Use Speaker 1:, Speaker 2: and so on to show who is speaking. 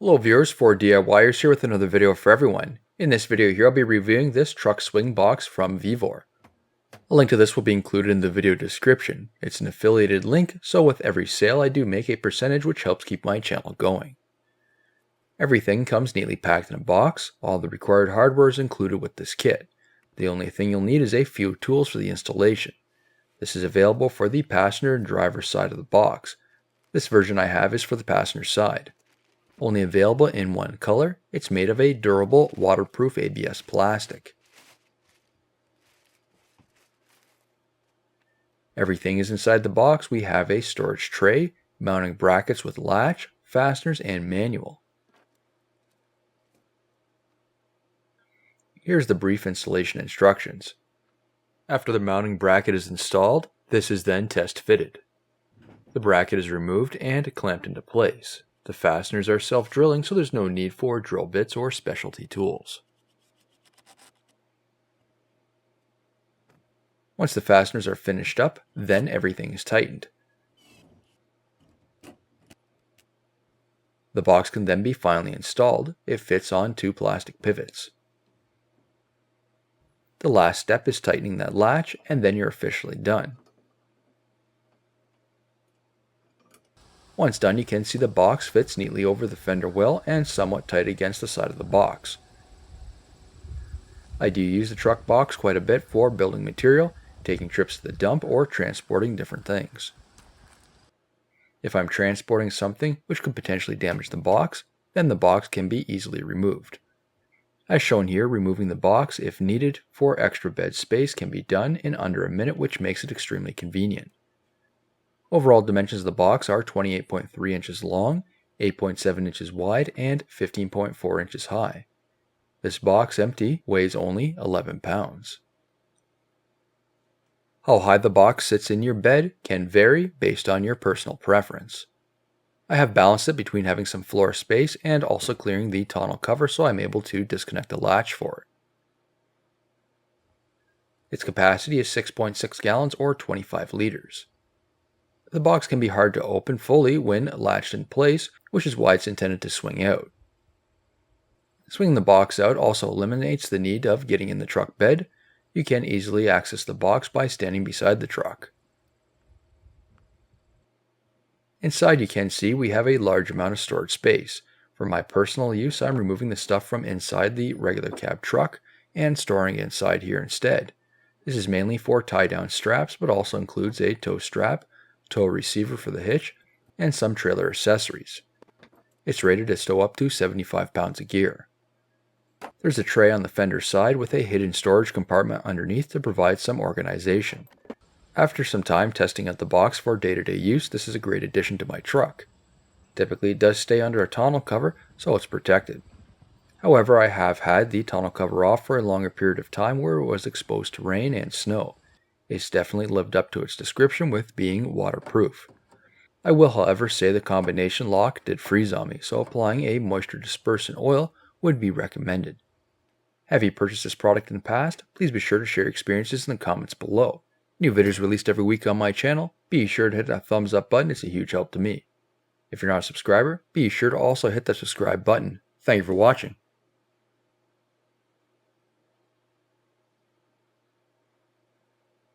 Speaker 1: Hello viewers, for DIYers here with another video for everyone. In this video here I'll be reviewing this truck swing box from Vevor. A link to this will be included in the video description. It's an affiliated link, so with every sale I do make a percentage which helps keep my channel going. Everything comes neatly packed in a box. All the required hardware is included with this kit. The only thing you'll need is a few tools for the installation. This is available for the passenger and driver side of the box. This version I have is for the passenger side. Only available in one color, it's made of a durable, waterproof ABS plastic. Everything is inside the box. We have a storage tray, mounting brackets with latch, fasteners, and manual. Here's the brief installation instructions. After the mounting bracket is installed, this is then test fitted. The bracket is removed and clamped into place. The fasteners are self-drilling, so there's no need for drill bits or specialty tools. Once the fasteners are finished up, then everything is tightened. The box can then be finally installed. It fits on two plastic pivots. The last step is tightening that latch, and then you're officially done. Once done, you can see the box fits neatly over the fender well and somewhat tight against the side of the box. I do use the truck box quite a bit for building material, taking trips to the dump, or transporting different things. If I'm transporting something which could potentially damage the box, then the box can be easily removed. As shown here, removing the box, if needed, for extra bed space can be done in under a minute, which makes it extremely convenient. Overall dimensions of the box are 28.3 inches long, 8.7 inches wide, and 15.4 inches high. This box empty weighs only 11 pounds. How high the box sits in your bed can vary based on your personal preference. I have balanced it between having some floor space and also clearing the tonneau cover, so I'm able to disconnect the latch for it. Its capacity is 6.6 gallons or 25 liters. The box can be hard to open fully when latched in place, which is why it's intended to swing out. Swinging the box out also eliminates the need of getting in the truck bed. You can easily access the box by standing beside the truck. Inside you can see we have a large amount of storage space. For my personal use, I'm removing the stuff from inside the regular cab truck and storing it inside here instead. This is mainly for tie-down straps, but also includes a tow strap, tow receiver for the hitch, and some trailer accessories. It's rated to stow up to 75 pounds of gear. There's a tray on the fender side with a hidden storage compartment underneath to provide some organization. After some time testing out the box for day-to-day use, this is a great addition to my truck. Typically it does stay under a tonneau cover, so it's protected. However, I have had the tonneau cover off for a longer period of time where it was exposed to rain and snow. It's definitely lived up to its description with being waterproof. I will, however, say the combination lock did freeze on me, so applying a moisture dispersant oil would be recommended. Have you purchased this product in the past? Please be sure to share your experiences in the comments below. New videos released every week on my channel. Be sure to hit that thumbs up button, it's a huge help to me. If you're not a subscriber, be sure to also hit that subscribe button. Thank you for watching.